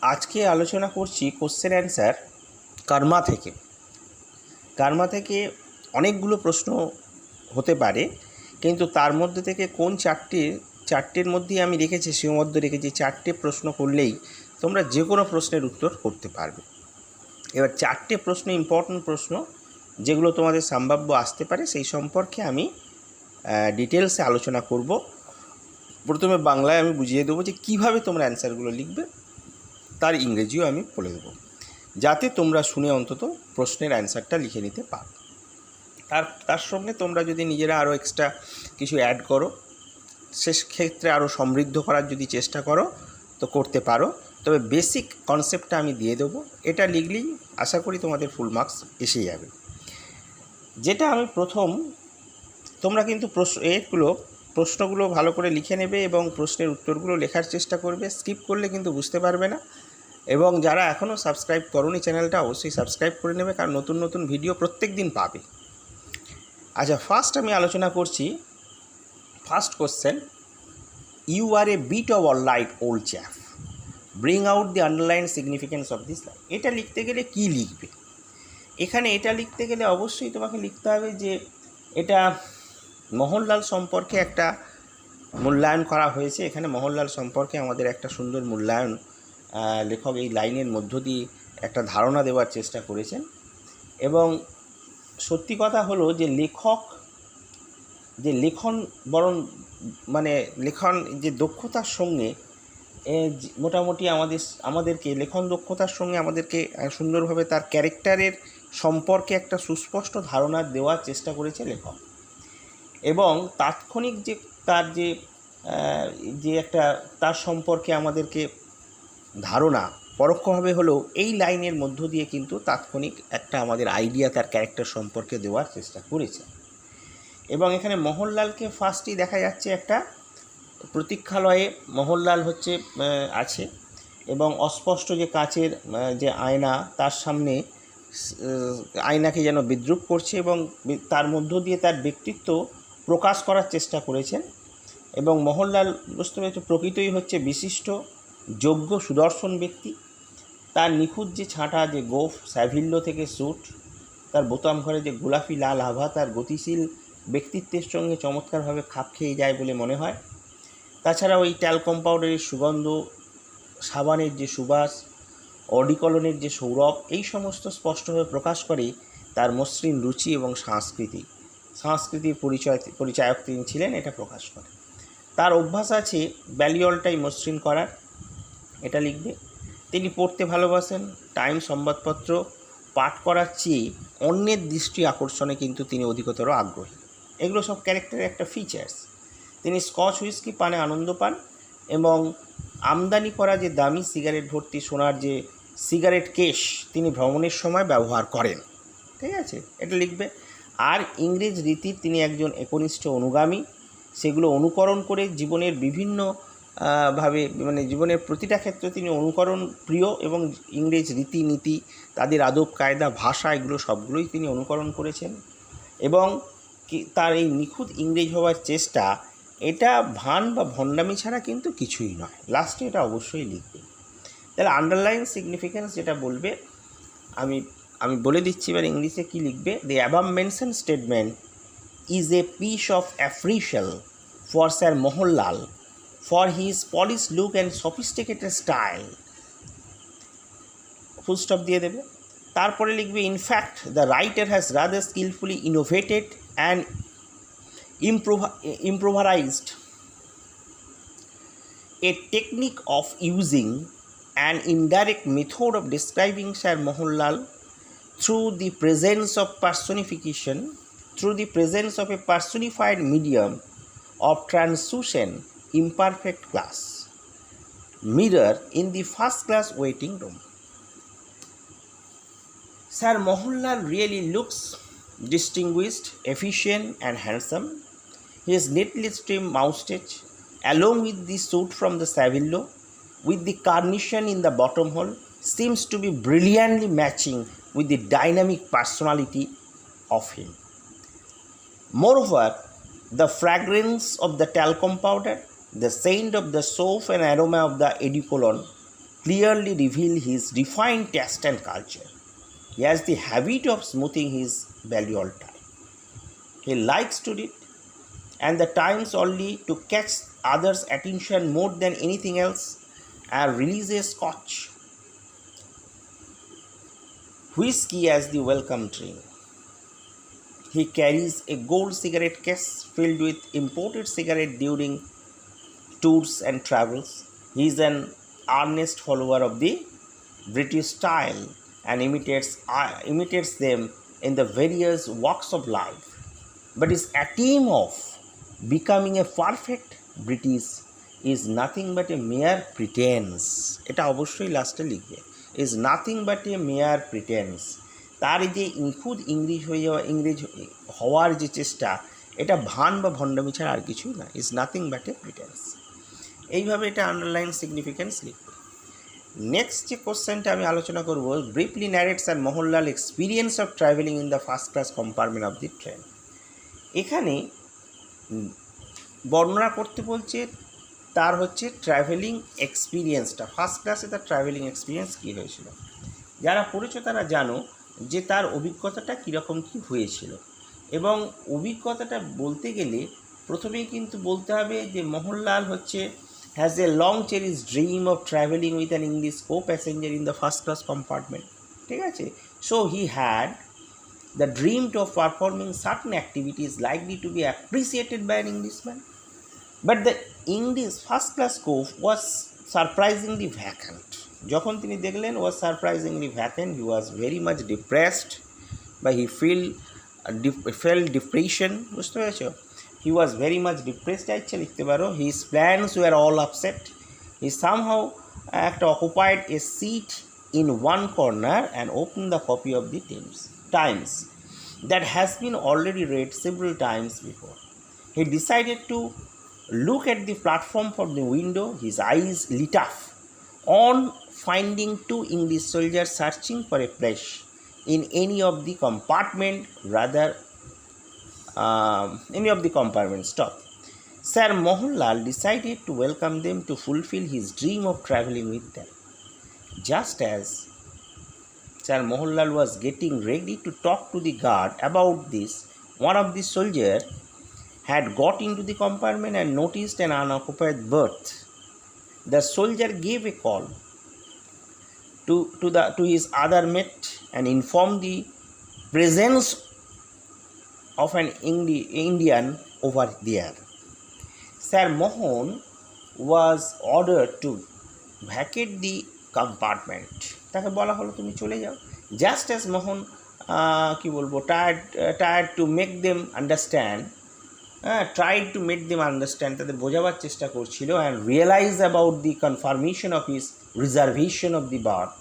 আজকে আলোচনা করছি কোশ্চেন অ্যান্সার কার্মা থেকে অনেকগুলো প্রশ্ন হতে পারে, কিন্তু তার মধ্যে থেকে কোন চারটের মধ্যেই আমি রেখেছি, সীমাবদ্ধ রেখেছি। চারটে প্রশ্ন করলেই তোমরা যে কোনো প্রশ্নের উত্তর করতে পারবে। এবার চারটে প্রশ্ন, ইম্পর্ট্যান্ট প্রশ্ন, যেগুলো তোমাদের সম্ভাব্য আসতে পারে, সেই সম্পর্কে আমি ডিটেলসে আলোচনা করব। প্রথমে বাংলায় আমি বুঝিয়ে দেবো যে কীভাবে তোমরা অ্যান্সারগুলো লিখবে, তার ইংরেজিও আমি বলে দেবো, যাতে তোমরা শুনে অন্তত প্রশ্নের অ্যান্সারটা লিখে নিতে পারো। তার সঙ্গে তোমরা যদি নিজেরা আরও এক্সট্রা কিছু অ্যাড করো, সেক্ষেত্রে আরও সমৃদ্ধ করার যদি চেষ্টা করো তো করতে পারো। তবে বেসিক কনসেপ্টটা আমি দিয়ে দেবো, এটা লিখলেই আশা করি তোমাদের ফুল মার্কস এসে যাবে। যেটা আমি তোমরা কিন্তু প্রশ্নগুলো ভালো করে লিখে নেবে এবং প্রশ্নের উত্তরগুলো লেখার চেষ্টা করবে। স্কিপ করলে কিন্তু বুঝতে পারবে না। এবং যারা এখনও সাবস্ক্রাইব করোনি চ্যানেলটা, অবশ্যই সাবস্ক্রাইব করে নেবে, কারণ নতুন নতুন ভিডিও প্রত্যেক দিন পাবে। আচ্ছা, ফার্স্ট আমি আলোচনা করছি। First question, you are a bit of all light old chaff, bring out the underline significance of this line. এটা লিখতে গেলে কি লিখবে? এখানে এটা লিখতে গেলে অবশ্যই তোমাকে লিখতে হবে যে এটা মোহনলাল সম্পর্কে একটা মূল্যায়ন করা হয়েছে। এখানে মোহনলাল সম্পর্কে আমাদের একটা সুন্দর মূল্যায়ন লেখক এই লাইনের মধ্য দিয়ে একটা ধারণা দেওয়ার চেষ্টা করেছেন। এবং সত্যি কথা হলো যে লেখন যে দক্ষতার সঙ্গে মোটামুটি আমাদেরকে লেখন দক্ষতার সঙ্গে আমাদেরকে সুন্দরভাবে তার ক্যারেক্টারের সম্পর্কে একটা সুস্পষ্ট ধারণা দেওয়ার চেষ্টা করেছে লেখক। এবং তাৎক্ষণিক যে তার সম্পর্কে আমাদেরকে ধারণা পরোক্ষভাবে হলেও এই লাইনের মধ্য দিয়ে কিন্তু তাৎক্ষণিক একটা আমাদের আইডিয়া তার ক্যারেক্টার সম্পর্কে দেওয়ার চেষ্টা করেছে। এবং এখানে মোহনলালকে ফার্স্টই দেখা যাচ্ছে একটা প্রতীক্ষালয়ে মোহনলাল আছে, এবং অস্পষ্ট যে কাচের যে আয়না, তার সামনে আয়নাকে যেন বিদ্রূপ করছে এবং তার মধ্য দিয়ে তার ব্যক্তিত্ব প্রকাশ করার চেষ্টা করেছেন। এবং মোহনলাল বুঝতে পেরেছে প্রকৃতই হচ্ছে বিশিষ্ট, যোগ্য, সুদর্শন ব্যক্তি। তার নিখুঁত যে ছাঁটা, যে গোফ, স্যাভিল্লো থেকে স্যুট, তার বোতাম ঘরে যে গোলাপি লাল আভা তার গতিশীল ব্যক্তিত্বের সঙ্গে চমৎকারভাবে খাপ খেয়ে যায় বলে মনে হয়। তাছাড়া ওই ট্যালকম পাউডারের সুগন্ধ, সাবানের যে সুবাস, অডিকলনের যে সৌরভ, এই সমস্ত স্পষ্টভাবে প্রকাশ করে তার মসৃণ রুচি এবং সংস্কৃতির পরিচায়ক তিনি ছিলেন, এটা প্রকাশ করে। তার অভ্যাস আছে ব্যালিওলটাই মসৃণ করার, এটা লিখবে। তিনি পড়তে ভালোবাসেন, টাইম সংবাদপত্র পাঠ করার চেয়ে অন্যের দৃষ্টি আকর্ষণে কিন্তু তিনি অধিকতর আগ্রহী। এগুলো সব ক্যারেক্টারের একটা ফিচার্স। তিনি স্কচ হুইস্কি পানে আনন্দ পান এবং আমদানি করা যে দামি সিগারেট ভর্তি সোনার যে সিগারেট কেস তিনি ভ্রমণের সময় ব্যবহার করেন। ঠিক আছে, এটা লিখবে। আর ইংরেজ রীতির তিনি একজন একনিষ্ঠ অনুগামী, সেগুলো অনুকরণ করে জীবনের বিভিন্ন জীবনের প্রতিটা ক্ষেত্রে তিনি অনুকরণ প্রিয়, এবং ইংরেজ রীতিনীতি, তাদের আদব কায়দা, ভাষা, এগুলো সবগুলোই তিনি অনুকরণ করেছেন। এবং তার এই নিখুঁত ইংরেজ হওয়ার চেষ্টা, এটা ভান বা ভণ্ডামি ছাড়া কিন্তু কিছুই নয়। লাস্টে এটা অবশ্যই লিখবে। তাহলে আন্ডারলাইন সিগনিফিকেন্স যেটা বলবে, আমি বলে দিচ্ছি এবার ইংলিশে কী লিখবে। The above mention statement is a piece of appreciation for sir Mohanlal for his polished look and sophisticated style, full stop দিয়ে দেবে। তারপরে লিখবে, in fact the writer has rather skillfully innovated and improvised a technique of using an indirect method of describing Sir Mohanlal through the presence of a personified medium of translucent imperfect glass mirror in the first class waiting room. Sir Mohanlal really looks distinguished, efficient and handsome. His neatly trimmed moustache, along with the suit from the Savillo, with the carnation in the buttonhole, seems to be brilliantly matching with the dynamic personality of him. Moreover, the fragrance of the talcum powder, the scent of the soap and aroma of the eau de cologne clearly reveal his refined taste and culture. He has the habit of smoothing his valuable time. He likes to read, and the times only to catch others' attention more than anything else, and releases scotch whiskey as the welcome drink. He carries a gold cigarette case filled with imported cigarettes during tours and travels. He is an earnest follower of the British style and imitates them in the various walks of life. But his aim of becoming a perfect British is nothing but a mere pretense. এটা অবশ্যই লাস্টে লিখবে, is nothing but a mere pretense. তার যে নিখুঁত ইংরেজ হওয়ার যে চেষ্টা, এটা ভান বা ভণ্ডামি ছাড়া আর কিছুই না, is nothing but a pretense. এইভাবে এটা আন্ডারলাইন সিগনিফিক্যান্স লিখবে। নেক্সট যে কোশ্চেনটা আমি আলোচনা করব, ব্রিফলি ন্যারেটস আর Mohanlal experience of travelling in the first class compartment of the train. এখানে বর্ণনা করতে বলছে তার হচ্ছে ট্রাভেলিং এক্সপিরিয়েন্সটা, ফার্স্ট ক্লাসে তার ট্রাভেলিং এক্সপিরিয়েন্স কী হয়েছিল। যারা পড়েছো তারা জানো যে তার অভিজ্ঞতাটা কীরকম কী হয়েছিল, এবং অভিজ্ঞতাটা বলতে গেলে প্রথমেই কিন্তু বলতে হবে যে মোহনলাল হচ্ছে has a long cherish dream of travelling with an English co passenger in the first class compartment, ঠিক আছে। So he had the dream of performing certain activities likely to be appreciated by an Englishman. But the English first class coach was surprisingly vacant. যখন তিনি দেখলেন was surprisingly vacant, he was very much depressed, but he felt depression, বুঝতে পেরেছো? He was very much depressed, ইচ্ছা লিখতে পারো। His plans were all upset. He somehow occupied a seat in one corner and opened the copy of the Times that has been already read several times before. He decided to look at the platform from the window. His eyes lit up on finding two English soldiers searching for a place in any of the compartment stop. Sir Mohanlal decided to welcome them to fulfill his dream of travelling with them. Just as Sir Mohanlal was getting ready to talk to the guard about this, one of the soldiers had got into the compartment and noticed an unoccupied berth. The soldier gave a call to his other mate and informed the presence of an Indian over there. Sir Mohan was ordered to vacate the compartment. তাকে বলা হলো তুমি চলে যাও। Just as Mohan tried to make them understand, তাদের বোঝাবার চেষ্টা করছিল, and realise about the confirmation of his reservation of the berth,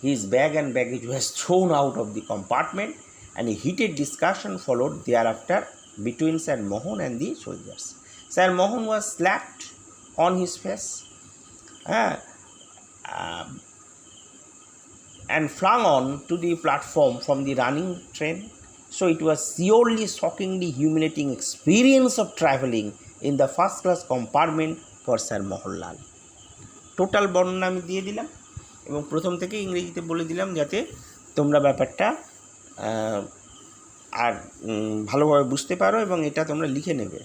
his bag and baggage was thrown out of the compartment, and a heated discussion followed there after between sir Mohan and the soldiers. Sir Mohan was slapped on his face and flung on to the platform from the running train. So it was surely shockingly humiliating experience of travelling in the first class compartment for Sir Mohanlal. Total বর্ণনা আমি দিয়ে দিলাম এবং প্রথম থেকে ইংরেজিতে বলে দিলাম যাতে তোমরা ব্যাপারটা আর ভালোভাবে বুঝতে পারো, এবং এটা তোমরা লিখে নেবে।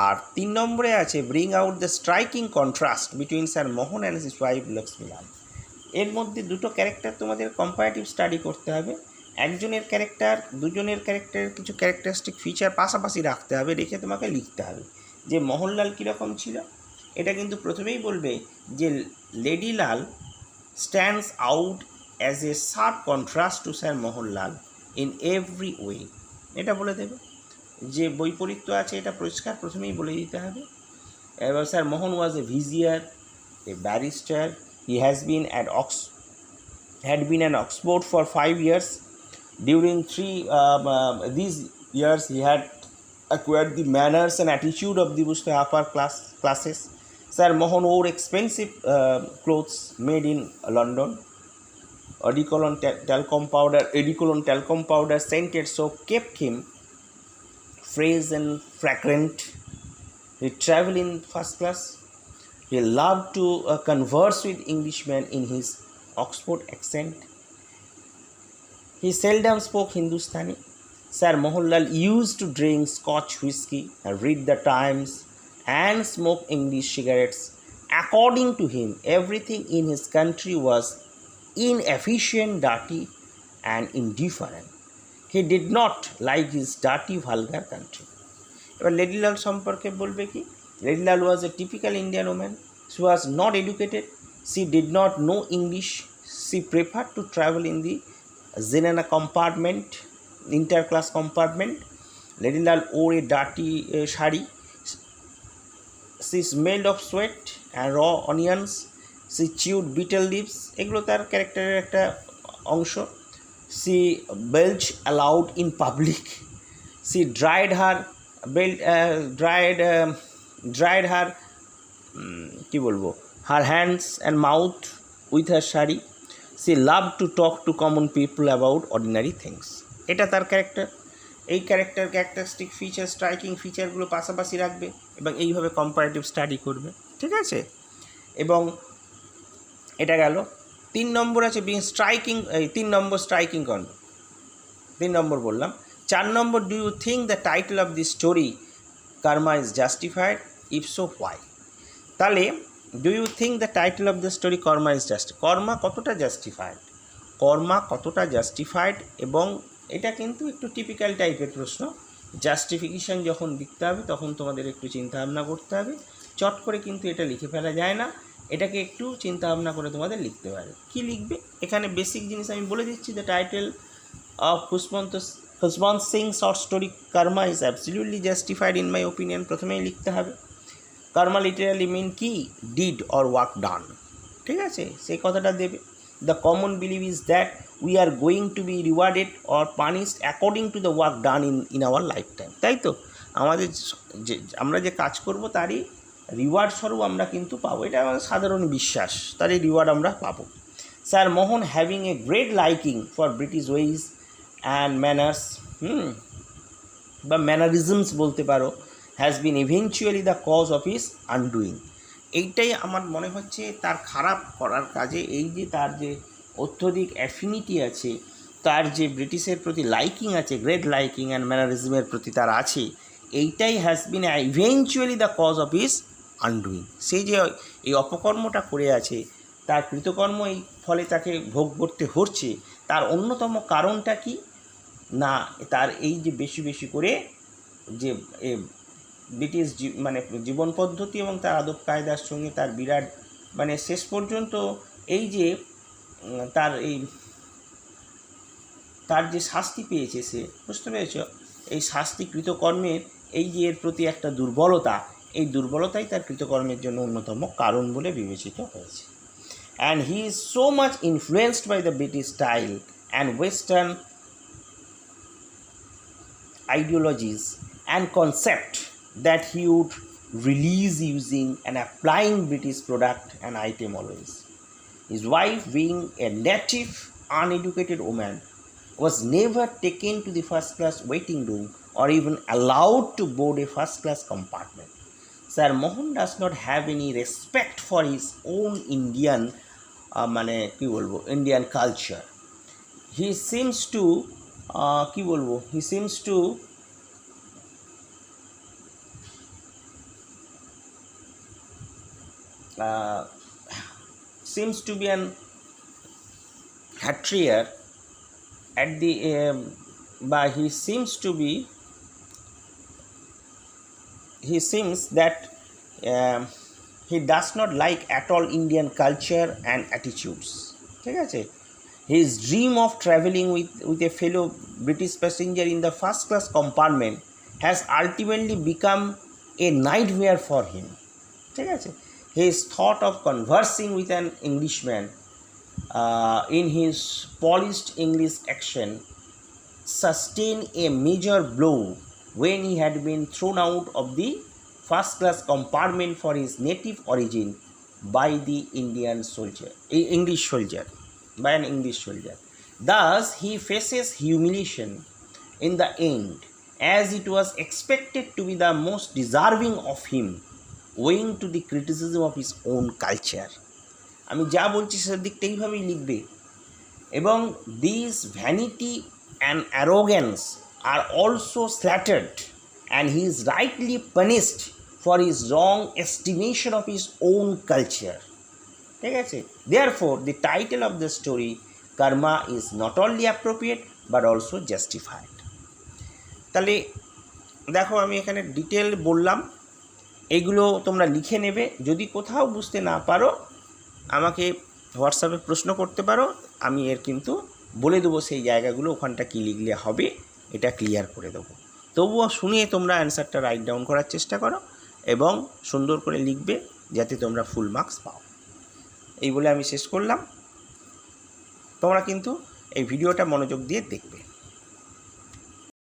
আর 3 নম্বরে আছে bring out the striking contrast between sir Mohan and his wife Lakshmilal. এর মধ্যে দুটো ক্যারেক্টার তোমাদের কম্পারেটিভ স্টাডি করতে হবে। একজনের ক্যারেক্টার, দুজনের ক্যারেক্টারের কিছু ক্যারেক্টারিস্টিক ফিচার পাশাপাশি রাখতে হবে, রেখে তোমাকে লিখতে হবে যে মোহনলাল কীরকম ছিল। এটা কিন্তু প্রথমেই বলবে যে lady Lal stands out as a sharp contrast two sir Mohanlal in every way, এটা বলে দেবে। যে বৈপরীত্য আছে এটা পরিষ্কার প্রথমেই বলে দিতে হবে। এবার sir Mohan was a vizier, a barrister. He had been at Oxford for 5 years. During these years, he had acquired the manners and attitude of the upper classes. Sir Mohan wore expensive clothes made in London. Eau-de-cologne talcum powder scented soap kept him fresh and fragrant. He travelled in first class. He loved to converse with Englishmen in his Oxford accent. He seldom spoke Hindustani. Sir Mohanlal used to drink Scotch whisky and read the Times and smoke English cigarettes. According to him, everything in his country was inefficient, dirty, and indifferent. He did not like his dirty, vulgar country. এবার লেডিলাল সম্পর্কে বলবে কি? লেডিলাল was a typical Indian woman. She was not educated. She did not know English. She preferred to travel in the Zenana compartment, interclass compartment. লেডিলাল wore a dirty sari. She smelled of sweat and raw onions. She chewed betel leaves. এগুলো তার ক্যারেক্টারের একটা অংশ. She belched aloud in public. She dried her কি বলবো her hands and mouth with her sari. She loved to talk to common people about ordinary things. এটা তার character. এই ক্যারেক্টারিস্টিক ফিচার, স্ট্রাইকিং ফিচারগুলো পাশাপাশি রাখবে এবং এইভাবে কম্পারেটিভ স্টাডি করবে, ঠিক আছে? এবং এটা গেল 3 নম্বর আছে বিং স্ট্রাইকিং, 3 নম্বর স্ট্রাইকিং কন 3 নম্বর বললাম। 4 নম্বর, do you think the title of this story Karma is justified? If so why? তাহলে do you think the title of the story Karma is Karma কতটা জাস্টিফাইড? এবং এটা কিন্তু একটু টিপিক্যাল টাইপের প্রশ্ন। জাস্টিফিকেশান যখন লিখতে হবে তখন তোমাদের একটু চিন্তাভাবনা করতে হবে, চট করে কিন্তু এটা লিখে ফেলা যায় না, এটাকে একটু চিন্তাভাবনা করে তোমাদের লিখতে পারে। কি লিখবে এখানে বেসিক জিনিস আমি বলে দিচ্ছি। The title of Khushwant Singh short story Karma is absolutely justified in my opinion, প্রথমেই লিখতে হবে। কর্মা লিটারালি মিন কি? ডিড অর ওয়ার্ক ডান, ঠিক আছে? সেই কথাটা দেবে। The common believe is that we are going to B rewarded or punished according to the work done in our life time. তাই তো, আমাদের আমরা যে কাজ করব তারই রিওয়ার্ড স্বরূপ আমরা কিন্তু পাবো, এটা আমাদের সাধারণ বিশ্বাস, তারই রিওয়ার্ড আমরা পাবো। Sir Mohan having a great liking for British ways and manners বা ম্যানারিজমস বলতে পারো, has been eventually the cause of his undoing. এইটাই আমার মনে হচ্ছে তার খারাপ করার কাজে, এই যে তার যে অত্যধিক অ্যাফিনিটি আছে, তার যে ব্রিটিশের প্রতি লাইকিং আছে, গ্রেট লাইকিং অ্যান্ড ম্যানারিজমের প্রতি তার আছে, এইটাই has been eventually the cause of his undoing. সেই যে এই অপকর্মটা করে আছে, তার কৃতকর্ম এই ফলে তাকে ভোগ করতে হচ্ছে, তার অন্যতম কারণটা কি না, তার এই যে বেশি বেশি করে যে ব্রিটিশ মানে জীবন পদ্ধতি এবং তার আদব কায়দার সঙ্গে তার বিরাট মানে শেষ পর্যন্ত এই যে তার যে শাস্তি পেয়েছে সে, বুঝতে পেরেছ? এই শাস্তি কৃতকর্মের এই যে এর প্রতি একটা দুর্বলতা, এই দুর্বলতাই তার কৃতকর্মের জন্য অন্যতম কারণ বলে বিবেচিত হয়েছে। And he is so much influenced by the British style and western ideologies and concept that he would release using and applying British product and item always. His wife, being a native uneducated woman, was never taken to the first class waiting room or even allowed to board a first class compartment. Sir Mohan does not have any respect for his own Indian Indian culture. He seems to be an hattrier at the but he seems that he does not like at all Indian culture and attitudes, ঠিক আছে? His dream of traveling with a fellow British passenger in the first class compartment has ultimately become a nightmare for him, ঠিক আছে? His thought of conversing with an Englishman in his polished English accent sustained a major blow when he had been thrown out of the first class compartment for his native origin by the English soldier. Thus he faces humiliation in the end, as it was expected to be the most deserving of him owing to the criticism of his own culture. আমি যা বলছি সেটার দিকটা এইভাবেই লিখবে। এবং this vanity and arrogance are also shattered and he is rightly punished for his wrong estimation of his own culture. ঠিক আছে, therefore the title of the story Karma is not only appropriate but also justified. তাহলে দেখো আমি এখানে detail বললাম, এগুলো তোমরা লিখে নেবে। যদি কোথাও বুঝতে না পারো আমাকে হোয়াটসঅ্যাপে প্রশ্ন করতে পারো, আমি এর কিন্তু বলে দেবো সেই জায়গাগুলো, ওখানটা কী লিখলে হবে এটা ক্লিয়ার করে দেবো। তবুও শুনিয়ে তোমরা অ্যান্সারটা রাইট ডাউন করার চেষ্টা করো এবং সুন্দর করে লিখবে যাতে তোমরা ফুল মার্কস পাও। এই বলে আমি শেষ করলাম। তোমরা কিন্তু এই ভিডিওটা মনোযোগ দিয়ে দেখবে।